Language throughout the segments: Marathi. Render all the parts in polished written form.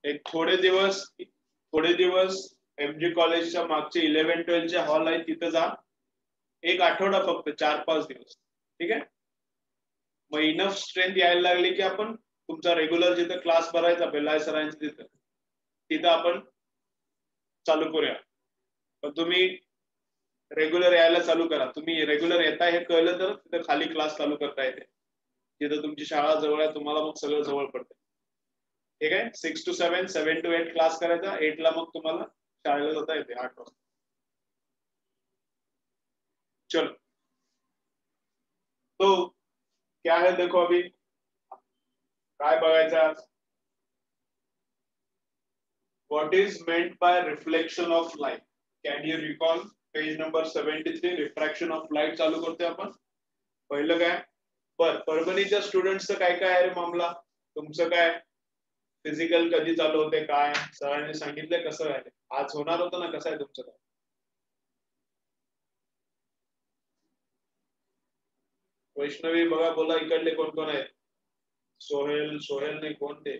एक थोडे दिवस MG कॉलेजच्या मागचे 11-12 चे हॉल आहे तिथं जा. एक आठवडा फक्त 4-5 दिवस. ठीक आहे. मग इनफ स्ट्रेंथ यायला लागली की आपण तुमचा रेग्युलर जिथं क्लास भरायचा बेलाय सरांच्या तिथं आपण चालू करूया. पण तुम्ही रेग्युलर यायला चालू करा. तुम्ही रेग्युलर येताय हे कळलं तर तिथं खाली क्लास चालू करता येते. जिथं तुमची शाळा जवळ आहे तुम्हाला मग सगळं जवळ पडते. ठीक आहे. 6 to 7, 7 to 8 क्लास करायचा. 8 ला मग तुम्हाला शाळेला जाता येते 8 वाजता. चलो तो क्या है देखो अभी काय बघायचं आज. What is meant by reflection of light? Can you recall page number 73 refraction of light चालू करतोय आपण. पहिलं काय बर परभणीच्या स्टुडंट्सचं काय काय आहे रे मामला. तुमचं काय फिजिकल कधी चालू होते काय सरांनी सांगितलंय कसं आहे आज होणार होतं ना. कसं आहे तुमचं काय वैष्णवी बघा बोला इकडले कोण कोण आहेत. सोहेल नाही कोण ते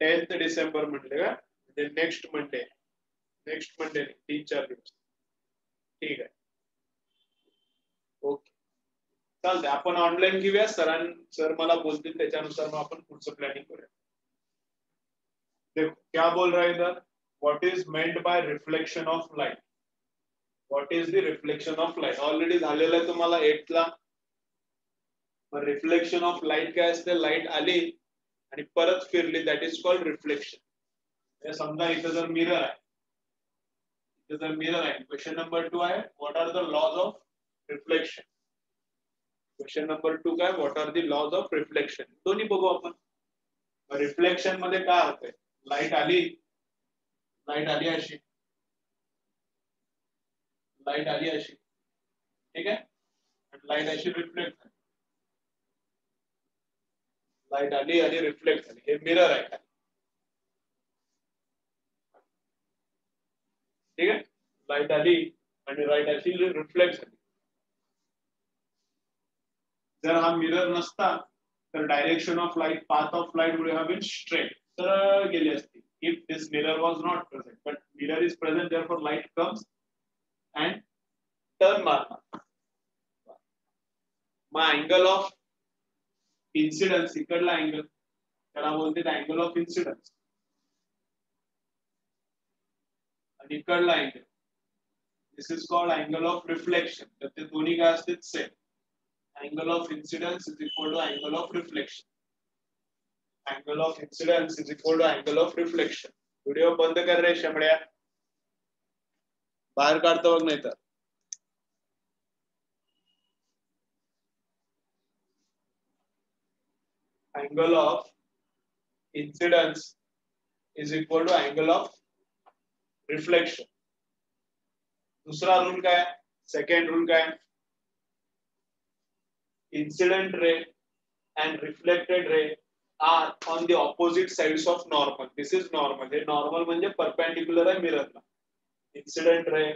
10th डिसेंबर म्हटले का म्हणजे नेक्स्ट मंडे 3-4 दिवस. ठीक आहे ओके चालतंय. आपण ऑनलाईन घेऊया. सर मला बोलतील त्याच्यानुसार मग आपण पुढचं प्लॅनिंग करूया. देखो क्या बोल रहा है इधर. What is meant by reflection of light. What is the reflection of light already झालेलं आहे तुम्हाला 8th ला. रिफ्लेक्शन ऑफ लाईट काय असते. लाईट आली आणि परत फिरली दॅट इज कॉल्ड रिफ्लेक्शन. समजा इथं जर मिरर आहे क्वेश्चन नंबर 2 आहे what are the laws of reflection. Question number 2 काय what are the laws of reflection. दोन्ही बघू आपण. रिफ्लेक्शन मध्ये काय होतंय. लाईट आली अशी ठीक आहे. लाईट अशी रिफ्लेक्ट झाली. लाईट आली आणि रिफ्लेक्ट झाली. हे मिरर आहे का ठीक आहे. लाईट आली आणि लाईट अशी रिफ्लेक्ट झाली. जर हा मिरर नसता तर direction of light path of light would have been straight तर गेली असती. if this mirror was not present but mirror is present therefore light comes and turn मारणार. मग अँगल ऑफ इन्सिडन्स इकडला अँगल त्याला बोलते अँगल ऑफ इन्सिडन्स आणि इकडला angle this is called angle of reflection. तर ते दोन्ही काय असते same. Angle of incidence is equal to angle of reflection. Angle of incidence is equal to angle of reflection. Video बंद कर रे शेमड्या. बाहेर काढतो बघ नाही तर. Angle of incidence is equal to angle of reflection. दूसरा रूल काय. सेकंड रूल काय. Incident ray and reflected ray are on the opposite sides of normal. This is normal. हे normal म्हणजे perpendicular आहे मिररला. Incident ray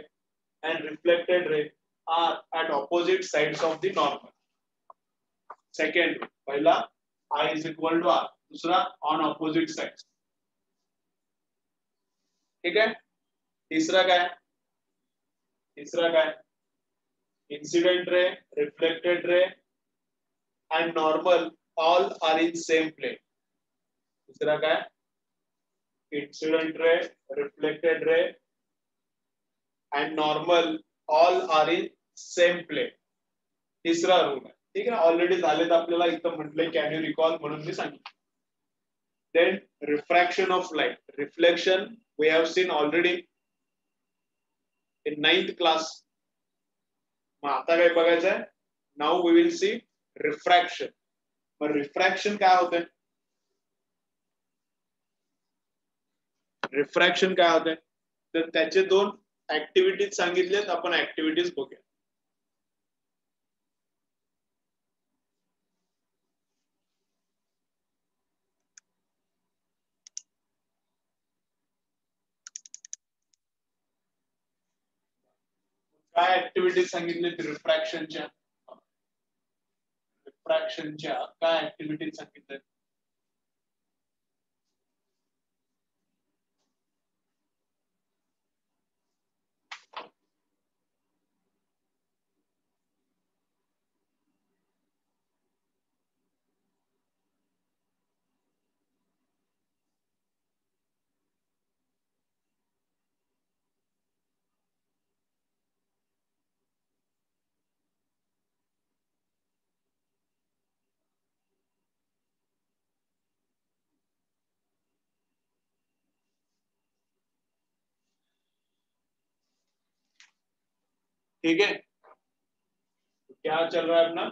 and reflected ray are at opposite sides of the normal. Second rule. पहिला I is equal to R. दूसरा on opposite sides. ठीक है. तीसरा काय. Incident ray, reflected ray and normal all are in same plane. दूसरा काय. Incident ray, reflected ray and normal all are in same plane. तीसरा रूल आहे. ठीक आहे. ऑलरेडी झालेत आपल्याला इथं म्हटलंय कॅन यू रिकॉल म्हणून मी सांगितलं. Then refraction of light. Reflection we have seen already in 9th class. मग आता काय बघायचं आहे. Now we will see refraction. मग रिफ्रॅक्शन काय होतंय. रिफ्रॅक्शन काय होतंय तर त्याचे दोन ऍक्टिव्हिटीज सांगितलेत. आपण ऍक्टिव्हिटीज बघूया. काय ऍक्टिव्हिटीज सांगितले रिफ्रॅक्शनच्या काय ऍक्टिव्हिटीज सांगितले. ठीक है, क्या चल रहा है अपना,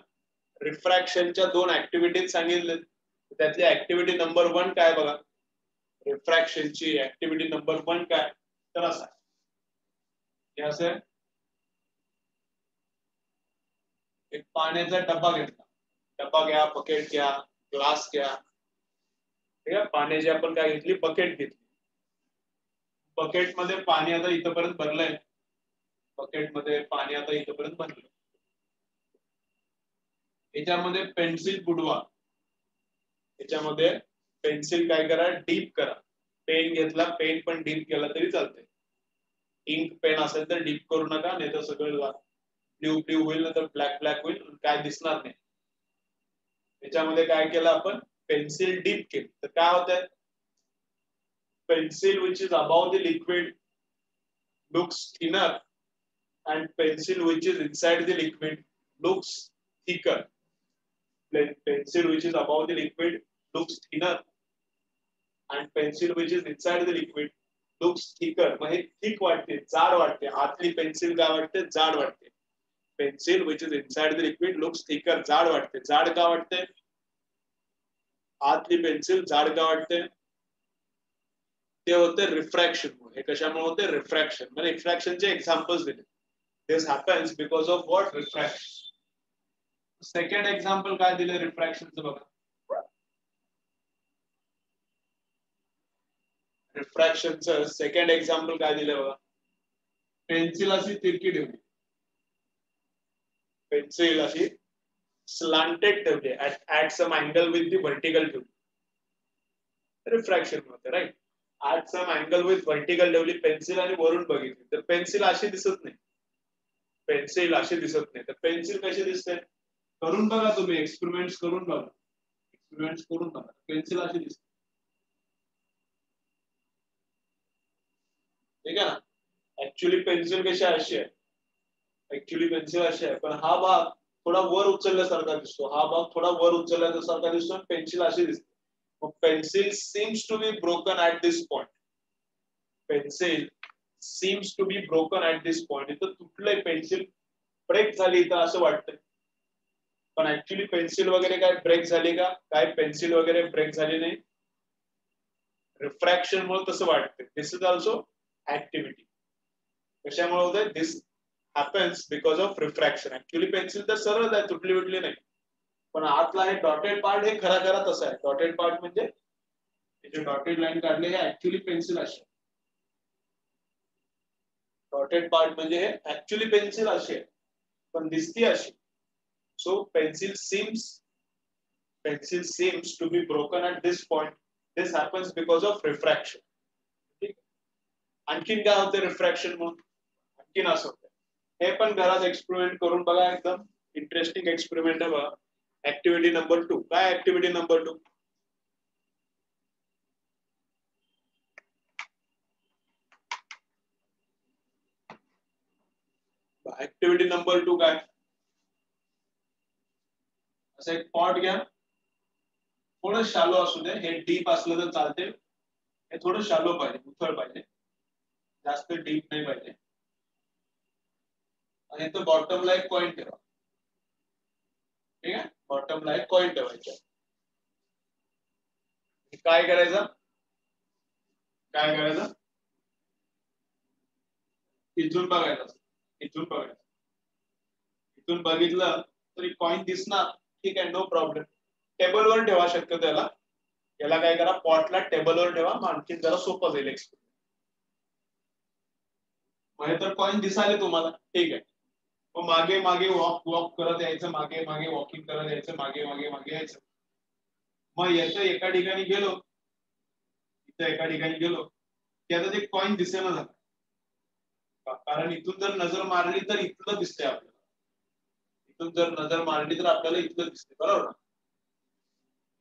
रिफ्रॅक्शनच्या दोन ऍक्टिव्हिटीज सांगितले, त्यातली ऍक्टिव्हिटी नंबर 1 काय बघा, रिफ्रॅक्शनची ऍक्टिव्हिटी नंबर 1 काय, तर असा असं एक पाण्याचा डब्बा घेतला, डब्बा घ्या, बकेट घ्या, ग्लास घ्या, ठीक आहे, पाण्याची आपण काय घेतली, बकेट घेतली, बकेट मध्ये पाणी आता इथपर्यंत भरलंय, बकेट मध्ये पाणी आता इथपर्यंत भरलंय, याच्यामध्ये पेन्सिल बुडवा, याच्यामध्ये पेन्सिल काय करा, डीप करा, पेन घेतला, पेन पण डीप केला तरी चालतंय, इंक पेन असेल तर डीप करू नका, नाही तर सगळं ब्ल्यू ब्ल्यू होईल, तर ब्लॅक ब्लॅक होईल, काय दिसणार नाही. याच्यामध्ये काय केलं आपण, पेन्सिल डीप केली, तर काय होतंय, pencil which is above the liquid looks thinner and pencil which is inside the liquid looks thicker. Pencil which is above the liquid looks thinner and pencil which is inside the liquid looks thicker. मग हे थिक वाटते, जाड वाटते, आतली पेन्सिल काय वाटते, जाड वाटते. Pencil which is inside the liquid looks thicker, जाड वाटते, जाड का वाटते, आतली पेन्सिल जाड का वाटते, ते होते रिफ्रॅक्शन. हे कशामुळे होते, रिफ्रॅक्शन. म्हणजे रिफ्रॅक्शनचे एक्झाम्पल्स दिले, this happens because of what, refraction. Second example काय दिले रिफ्रॅक्शनचं बघा, रिफ्रॅक्शनचं सेकंड एक्झाम्पल काय दिलं बघा, पेन्सिल अशी तिरकी ठेवली, पेन्सिल अशी स्लांटेड ठेवली, at some angle with the vertical ठेवली, रिफ्रॅक्शन होते, right. At some angle with vertical ठेवली पेन्सिल आणि वरून बघितली, तर पेन्सिल अशी दिसत नाही, पेन्सिल अशी दिसत नाही, तर पेन्सिल कशी दिसते, करून बघा तुम्ही, एक्सपेरिमेंट्स करून बघा, एक्सपेरिमेंट्स करून बघा, पेन्सिल अशी दिसते, ठीक आहे ना. ऍक्च्युअली पेन्सिल कशी अशी आहे, ऍक्च्युअली पेन्सिल अशी आहे, पण हा भाग थोडा वर उचलल्यासारखा दिसतो, हा भाग थोडा वर उचलल्यासारखा दिसतो, पेन्सिल अशी दिसते. मग pencil seems to be broken at this point, pencil seems to be broken at this point, इथं तुटलंय, पेन्सिल ब्रेक झाली इथं असं वाटतंय, पण ऍक्च्युली पेन्सिल वगैरे काय ब्रेक झाली का, काय पेन्सिल वगैरे ब्रेक झाली नाही, रिफ्रॅक्शन मुळे तसं वाटतं. दिस इज ऑल्सो ऍक्टिव्हिटी, कशामुळे होतंय, this happens because of refraction. Actually pencil तर सरळ आहे, तुटली विटली नाही, पण आतला हे डॉटेड पार्ट हे खरा खरा तसा आहे. डॉटेड पार्ट म्हणजे जे डॉटेड लाईन काढले हे ऍक्च्युली पेन्सिल अशी, डॉटेड पार्ट म्हणजे हे ऍक्च्युली पेन्सिल अशी आहे, पण दिसती अशी. So pencil seems to be broken at this point. This happens because of refraction. ठीक, आणखीन काय होते रिफ्रॅक्शन म्हणून, आणखीन असं होतं, हे पण घरात एक्सपेरिमेंट करून बघा, एकदम इंटरेस्टिंग एक्सपेरिमेंट आहे बघा. ऍक्टिव्हिटी नंबर 2 काय, ऍक्टिव्हिटी नंबर 2, ऍक्टिव्हिटी नंबर 2 काय, असं एक पॉट घ्या, थोडं शालो असू दे, हे डीप असलं तर चालते, हे थोडं शालो पाहिजे, उथळ पाहिजे, जास्त डीप नाही पाहिजे, आणि तो बॉटमला एक कॉइन ठेवा, ठीक आहे, बॉटमला एक कॉइन ठेवायचा. काय करायचं, काय करायचं, इथून बघायचं, इथून बघायचं, इथून बघितलं तरी कॉइन दिसणार, ठीक आहे, नो प्रॉब्लेम. टेबलवर ठेवा शक्य त्याला, याला काय करा, पॉटला टेबलवर ठेवा, मग आणखी जरा सोपं जाईल एक्सपेरिमेंट. म्हणजे तर कॉइन दिसाले तुम्हाला, ठीक आहे, मग मागे मागे वॉक करत यायचं, मागे मागे वॉकिंग करत यायचं, मागे मागे मागे यायचं. मग याचं एका ठिकाणी गेलो, इथं एका ठिकाणी गेलो की आता ते कॉइन दिसेना झालं, कारण इथून जर नजर मारली तर इथलं दिसतंय आपल्याला, इथून जर नजर मारली तर आपल्याला इथलं दिसते, बरोबर.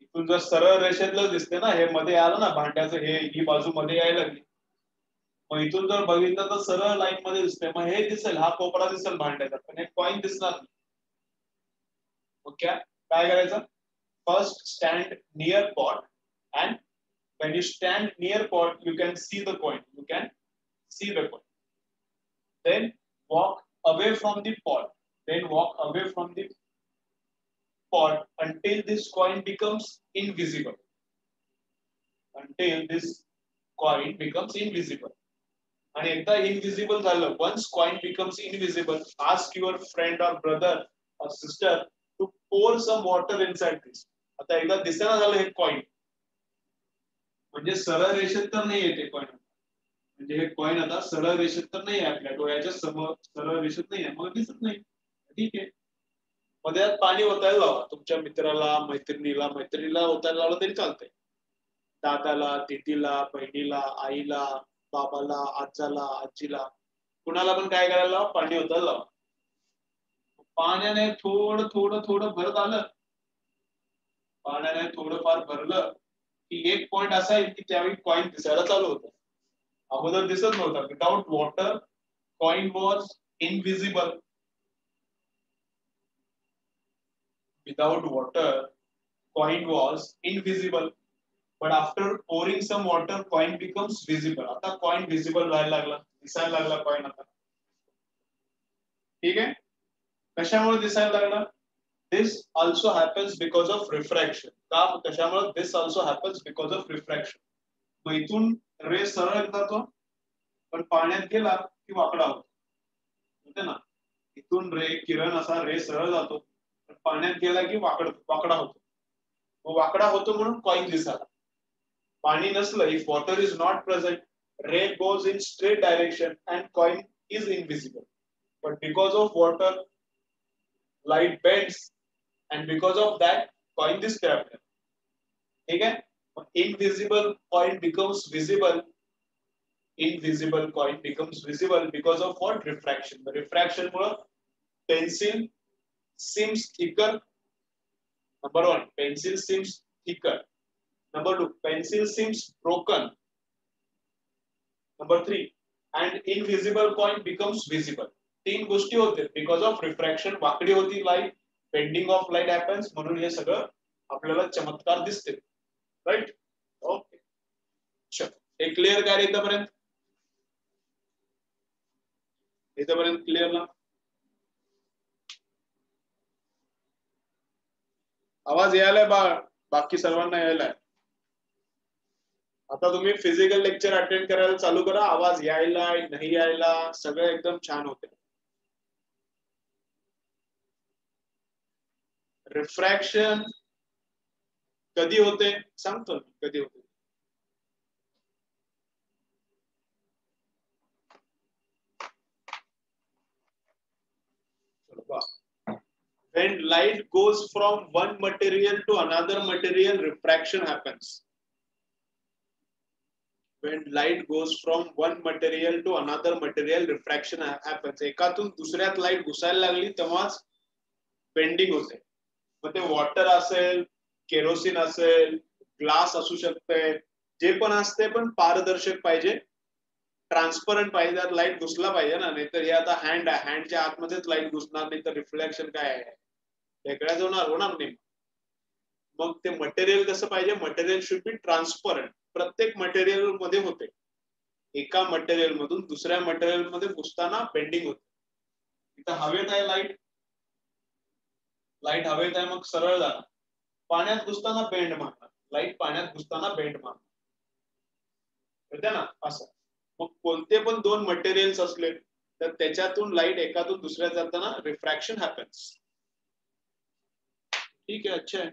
इथून जर सरळ रेषेतलं दिसते ना, हे मध्ये आलं ना भांड्याचं, हे ही बाजू मध्ये यायला लागली, मग इथून जर बघितलं तर सरळ लाईन मध्ये दिसतंय, मग हे दिसेल, हा कोपरा दिसेल भांड्याचा, पण हे कॉइन दिसणार नाही. मग काय करायचं, first stand near pot, and when you stand near pot you can see the coin, you can see the coin, then walk away from the pot. Then walk away from the pot until this coin becomes invisible. Until this coin becomes invisible. आणि एकदा इनविजिबल झालं, once coin becomes invisible, ask your friend or brother or sister to pour some water inside this. आता एकदा दिसेना झालं हे कॉइन, म्हणजे सरळ रेषेत तर नाही येते कॉइन, म्हणजे हे कॉइन आता सरळ रेषेत तर नाही आहे, आपल्या डोळ्याच्या समोर सरळ रेषेत नाही आहे, मग दिसत नाही. ठीक आहे, मध्ये त्यात पाणी ओतायला लावा, तुमच्या मित्राला मैत्रिणीला ओतायला लावलं तरी चालतंय. दादाला, दीदीला, बहिणीला, आईला, बाबाला, आजाला, आजीला, कुणाला पण काय करायला लावा, पाणी ओतायला लावा. पाण्याने थोडं थोडं थोडं भरत आलं, पाण्याने थोडंफार भरलं की एक पॉइंट असा आहे की त्यावेळी कॉइन दिसायला चालू होतं. अगोदर दिसत नव्हता. Without water coin was invisible. Without water coin was invisible, but after pouring some water coin becomes visible. आता coin visible व्हायला लागला, दिसायला लागला coin आता. ठीक आहे, कशामुळे दिसायला लागला? This also happens because of refraction. का कशामुळे? This also happens because of refraction. मग इथून रे सरळ जातो, पण पाण्यात गेला की वाकडा होतो, होते ना. इथून रे किरण असा रे सरळ जातो, पाण्यात गेला की वाकडा होतो. मग वाकडा होतो म्हणून कॉइन दिसाला. पाणी नसलं, if water is not present, ray goes in straight direction and coin is invisible. But because of water light bends and because of that coin दिसते आपल्याला. ठीक आहे, invisible coin becomes visible. Invisible coin becomes visible because of what? Refraction. The refraction मुळे pencil seems thicker. Number 1, pencil seems thicker. Number 2, pencil seems broken. Number 3, and invisible coin becomes visible. 3 गोष्टी होते because of refraction. वाकडी होती light, bending of light happens, म्हणून हे सगळं आपल्याला चमत्कार दिसते. राईट? ओके, चलो, हे क्लिअर काय इथपर्यंत? इथपर्यंत क्लिअर ना? आवाज यायलाय बाकी सर्वांना यायलाय? आता तुम्ही फिजिकल लेक्चर अटेंड करायला चालू करा, आवाज यायला नाही यायला सगळं एकदम छान होते. रिफ्रॅक्शन कधी होते सांगतो, कधी होते. When light goes from one material to another material, refraction happens. When light goes from one material to another material, refraction happens. एकातून दुसऱ्यात लाईट घुसायला लागली तेव्हाच बेंडिंग होते. मग ते वॉटर असेल, केरोसिन असेल, ग्लास असू शकते, जे पण असते, पण पारदर्शक पाहिजे, ट्रान्सपरंट पाहिजे, त्यात लाईट घुसला पाहिजे ना. नाहीतर हे आता हँड आहे, हँडच्या आतमध्येच लाईट घुसणार नाही तर रिफ्लेक्शन काय आहे, वेगळ्याच होणार नाही. मग ते मटेरियल कसं पाहिजे? Material should be transparent. प्रत्येक मटेरियल मध्ये होते, एका मटेरियल मधून दुसऱ्या मटेरियल मध्ये घुसताना बेंडिंग होते. इथं हवेत आहे लाईट, लाईट हवेत आहे, मग सरळ जाणार. पाण्यात घुसताना बेंड मारणार, लाईट पाण्यात घुसताना बेंड मारणार, कळते ना असं. मग कोणते पण 2 मटेरियल्स असले तर त्याच्यातून लाईट एकातून दुसऱ्या जाताना रिफ्रॅक्शन हॅपन्स. ठीक आहे, अच्छा आहे.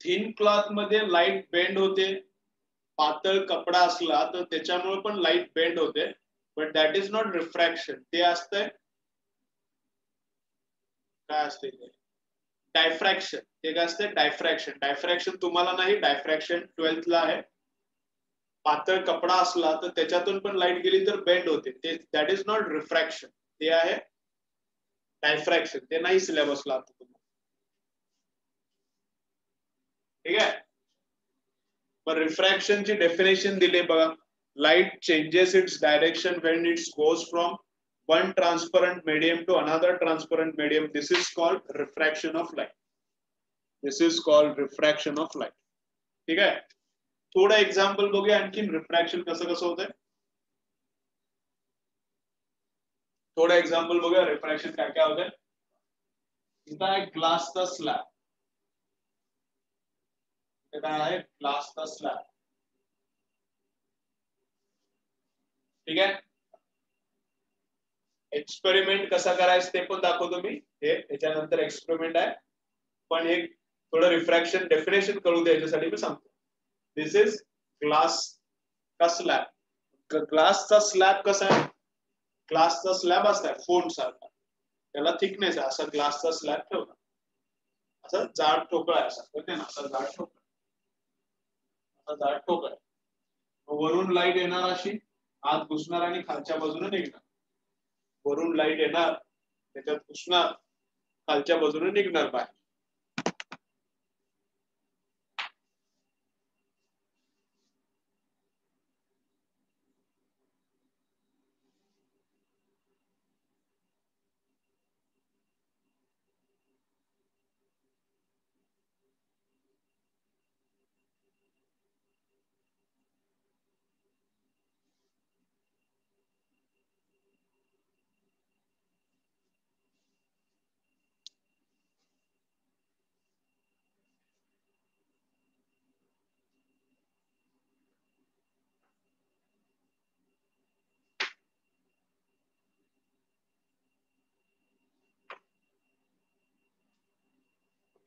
थिन क्लॉथ मध्ये लाईट बेंड होते, पातळ कपडा असला तर त्याच्यामुळे पण लाईट बेंड होते, but that is not refraction. ते असतंय काय असते ते? डायफ्रॅक्शन. ते काय असते? डायफ्रॅक्शन. डायफ्रॅक्शन तुम्हाला नाही, डायफ्रॅक्शन 12th ला आहे. पातळ कपडा असला तर त्याच्यातून पण लाईट गेली तर बेंड होते, ते दॅट इज नॉट रिफ्रॅक्शन, ते आहे डायफ्रॅक्शन. ते नाही सिलेबसला आता तुम्हाला. ठीक आहे. मग रिफ्रॅक्शनची डेफिनेशन दिली बघा. Light changes its direction when it goes from one transparent medium to another transparent medium. This is called refraction of light. This is called refraction of light. ठीक आहे. थोडं एक्झाम्पल बघूया आणखी रिफ्रॅक्शन कसं कसं होतंय. थोडं एक्झाम्पल बघूया रिफ्रॅक्शन काय काय होतंय. इथं आहे ग्लासचा स्लॅब. काय आहे ग्लासचा स्लॅब. ठीक आहे. एक्सपेरिमेंट कसा करायचं ते पण दाखवतो मी. हे याच्यानंतर एक्सपेरिमेंट आहे, पण हे थोडं रिफ्रॅक्शन डेफिनेशन कळू दे याच्यासाठी मी सांगतो. दिस इज ग्लास का स्लॅब. ग्लासचा स्लॅब कसा आहे. ग्लासचा स्लॅब असता फोन सारखा, त्याला थिकनेस आहे. असा ग्लासचा स्लॅब ठेवला, असं जाड ठोकळा आहे, असं ना, असा जाड ठोकळा, असा जाड ठोकळा. वरून लाईट येणार, अशी आत घुसणार आणि खालच्या बाजूने निघणार. वरून लाईट येणार, त्याच्यात घुसणार, खालच्या बाजूने निघणार बाहेर.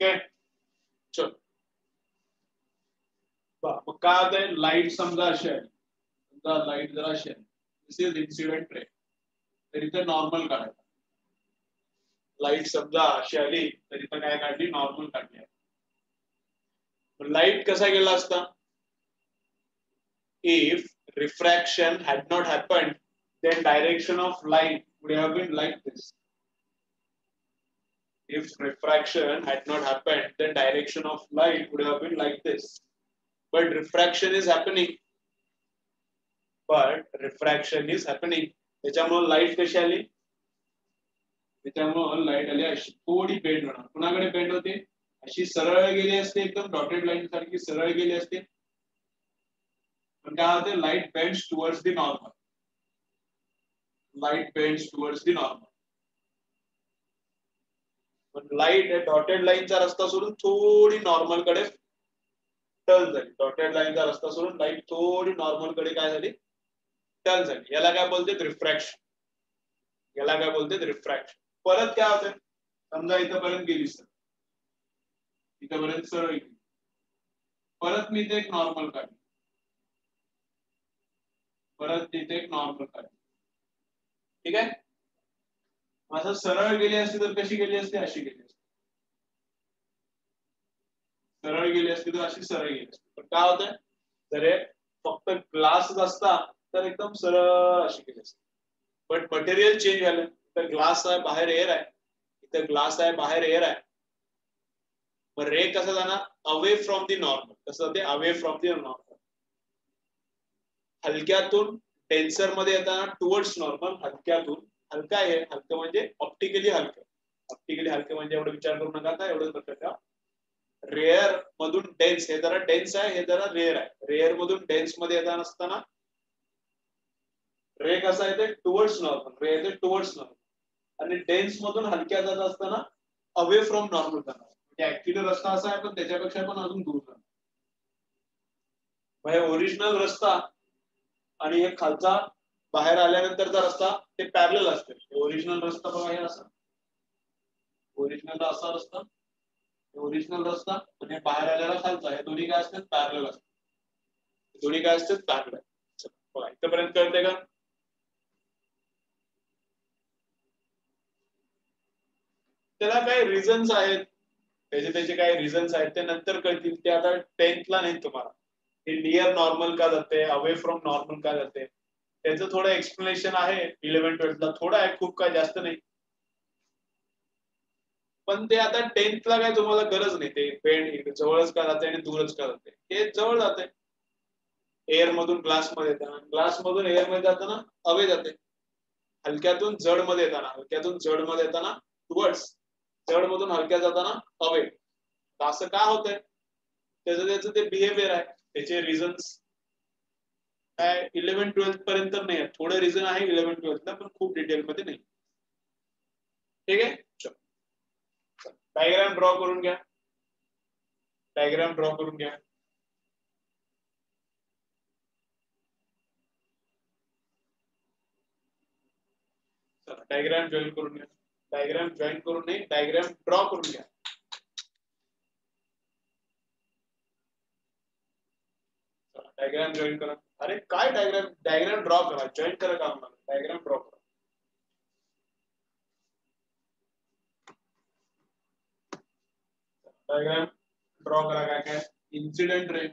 ओके, चल. मग काय होतंय, लाईट समजा अशी आहे, समजा लाईट जर अशी आहे, दिस इज इन्सिडेंट रे, तर इथे नॉर्मल काढायचं. लाईट समजा अशी आली तर इथं काय काढली, नॉर्मल काढली. लाईट कसा गेला असता. If refraction had not happened, then direction of light would have been like this. If refraction had not happened, then direction of light would have been like this. But refraction is happening. त्याच्यामुळे लाईट कशी आली, त्याच्यामुळे लाईट आली अशी थोडी बेंड होणार. कुणाकडे बेंड होते, अशी सरळ गेली असते, एकदम डॉटेड लाईन सारखी सरळ गेली असते. पण काय होते, light bends towards the normal. Light bends towards the normal. पण लाईट डॉटेड लाईनचा रस्ता सोडून थोडी नॉर्मल कडे टर्न झाली. डॉटेड लाईनचा रस्ता सोडून लाईट थोडी नॉर्मल कडे काय झाली, टर्न झाली. याला काय बोलते, रिफ्रॅक्शन. याला काय बोलते, रिफ्रॅक्शन. परत काय होतं, समजा इथपर्यंत गेलीस तर इथपर्यंत सरळ गेली, परत मी इथे एक नॉर्मल काढली, परत तिथे एक नॉर्मल काढली. ठीक आहे. असं सरळ गेली असती तर कशी गेली असते, अशी गेली असते. सरळ गेली असती तर अशी सरळ गेली असते. पण काय होतंय, जर हे फक्त ग्लास असता तर एकदम सरळ अशी गेली असते. बट मटेरियल चेंज झालं. तर ग्लास आहे, बाहेर एअर आहे, इथं ग्लास आहे, बाहेर एअर आहे. मग रे कसं जाणार, अवे फ्रॉम दी नॉर्मल. कसं जाते, अवे फ्रॉम दी नॉर्मल. हलक्यातून डेन्सर मध्ये येताना टुवर्ड्स नॉर्मल. हलक्यातून, हलका आहे, हलकं म्हणजे ऑप्टिकली हलकं. ऑप्टिकली हलकं म्हणजे एवढं विचार करू नका आता, एवढंच लक्षात ठेवा. रेअर मधून डेन्स, हे जरा डेन्स आहे, हे जरा रेअर आहे. रेअर मधून डेन्स मध्ये येताना असताना रे कसा येते, टुवर्ड्स नॉर्मल. रे येते टुवर्ड्स नॉर्मल. आणि डेन्स मधून हलक्या जात असताना अवे फ्रॉम नॉर्मल करणार. म्हणजे ऍक्च्युअली रस्ता असा आहे, पण त्याच्यापेक्षा पण अजून दूर जाणार. म्हणजे ओरिजिनल रस्ता आणि हे खालचा बाहेर आल्यानंतरचा रस्ता ते पॅरलल असते. ओरिजिनल रस्ता बघा, हे असा ओरिजिनल असा रस्ता, ओरिजिनल रस्ता आणि बाहेर आलेला खालचा, हे दोन्ही काय असतात, पॅरलल असतात. दोन्ही काय असतात, पॅरलल. बघा इथपर्यंत कळते का. त्याला काही रिझन्स आहेत, त्याचे काही रिझन्स आहेत, ते नंतर कळतील. ते आता 10th ला नाही तुम्हाला. हे नियर नॉर्मल का जाते, अवे फ्रॉम नॉर्मल का जाते, त्याचं थोडं एक्सप्लेनेशन आहे 11th 12th ला. थोडं आहे, खूप काय जास्त नाही. पण ते आता 10th ला काय तुम्हाला गरज नाही, ते पेन जवळच का जाते आणि दूरच का जाते, हे जवळ जाते. एअर मधून ग्लास मध्ये येताना, ग्लास मधून एअर मध्ये जाताना हवे जाते, हलक्यातून जड मध्ये येताना, हलक्यातून जड मध्ये येताना टुवर्ड्स, जड मधून हलक्या जाताना हवे. असं का होतंय, त्याचं ते बिहेवियर आहे, त्याचे रिझन्स काय 11-12 पर्यंत नाही, थोडे रिझन आहे 11-12 ला, पण खूप डिटेल मध्ये नाही. ठीक आहे, चलो डायग्राम ड्रॉ करून घ्या, डायग्राम ड्रॉ करून घ्या. डायग्राम जॉईन करून घ्या, डायग्राम जॉईन करून नाही, डायग्राम ड्रॉ करून घ्या. डायग्राम जॉईन करा. अरे काय डायग्राम, डायग्राम ड्रॉ करा, जॉईन करा का मला, डायग्राम ड्रॉ करा. डायग्राम ड्रॉ करा. काय काय इन्सिडेंट रे,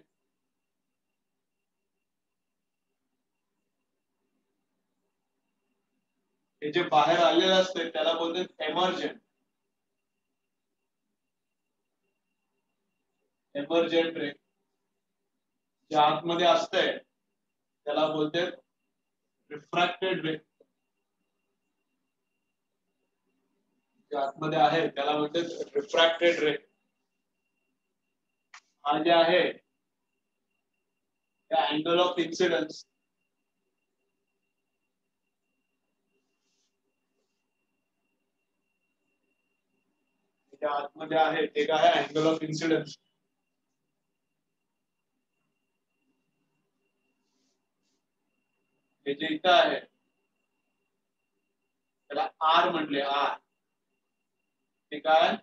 हे जे बाहेर आलेलं असते त्याला बोलतात एमर्जंट, एमर्जंट रे. जे आतमध्ये असतंय त्याला बोलतात रिफ्रॅक्टेड रे, जे आतमध्ये आहे त्याला बोलतात रिफ्रॅक्टेड रे. हा जे आहे अँगल ऑफ इन्सिडन्स, जे आतमध्ये आहे ते काय आहे, अँगल ऑफ इन्सिडन्स. हे जे इथं आहे त्याला आर म्हटले, आर. ते काय,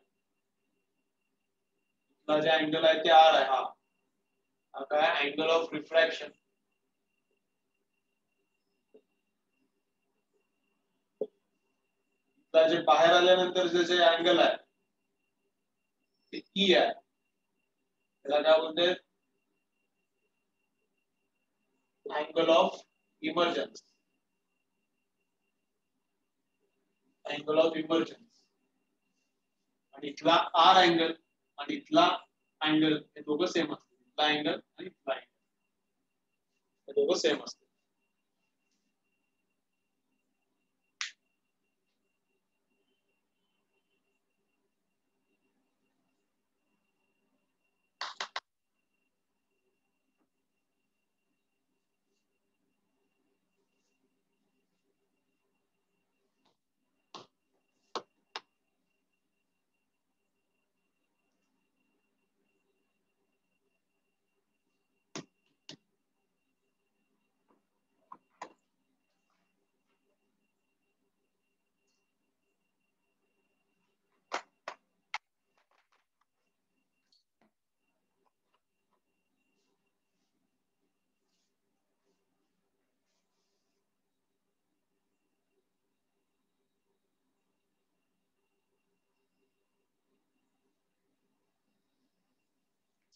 जे अँगल आहे ते आर आहे, हा काय अँगल ऑफ रिफ्रॅक्शन. जे बाहेर आल्यानंतर जे अँगल आहे ते ई आहे, त्याला काय बोलते, angle of emergence, angle of emergence. आणि इथला आर अँगल आणि इथला अँगल हे दोघं सेम असते, इथला अँगल आणि इथला अँगल हे दोघं सेम असते.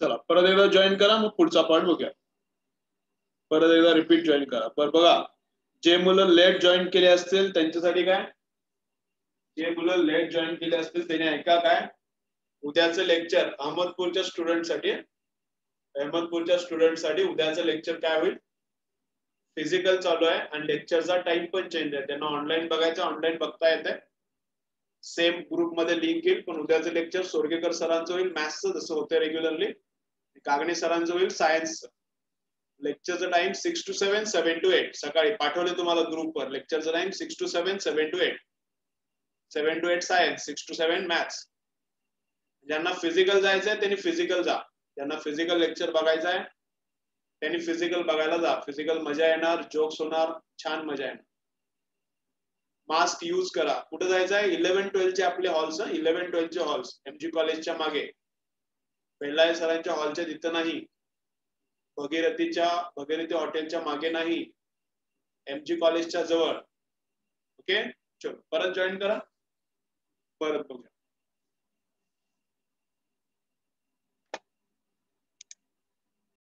चला परत एकदा जॉईन करा, मग पुढचा पार्ट बघूया. परत एकदा रिपीट जॉईन करा. पर बघा, जे मुलं लेट जॉईन केले असतील त्यांच्यासाठी काय, जे मुलं लेट जॉईन केले असतील त्यांनी ऐका काय, उद्याचं लेक्चर अहमदपूरच्या स्टुडंटसाठी, अहमदपूरच्या स्टुडंटसाठी उद्याचं लेक्चर काय होईल, फिजिकल चालू आहे आणि लेक्चरचा टाइम पण चेंज आहे. त्यांना ऑनलाईन बघायचं, ऑनलाईन बघता येते, सेम ग्रुप मध्ये लिंक येईल. पण उद्याचं लेक्चर सोरगेकर सरांचं होईल मॅथ्सचं, जसं होतं रेग्युलरली. कागणे सरांचं होईल सायन्सचं. लेक्चरचा टाइम 6 to 7, 7 to 8 सकाळी पाठवले तुम्हाला ग्रुपवर. लेक्चरचा time 6 to 7, 7 to 8, 7 to 8 science, 6 to 7 maths. ज्यांना फिजिकल जायचंय त्यांनी फिजिकल जा, ज्यांना फिजिकल लेक्चर बघायचं आहे त्यांनी फिजिकल बघायला जा. फिजिकल मजा येणार, जोक्स होणार, छान मजा येणार. मास्क यूज करा. कुठे जायचं आहे, 11-12 चे आपले हॉल्स, 11-12 चे हॉल्स एमजी कॉलेजच्या मागे, बेल्लाळे सरांच्या हॉलच्या तिथं नाही, भगीरथी हॉटेलच्या मागे नाही, एमजी कॉलेजच्या जवळ. ओके, चलो परत जॉईन करा, परत बघूया.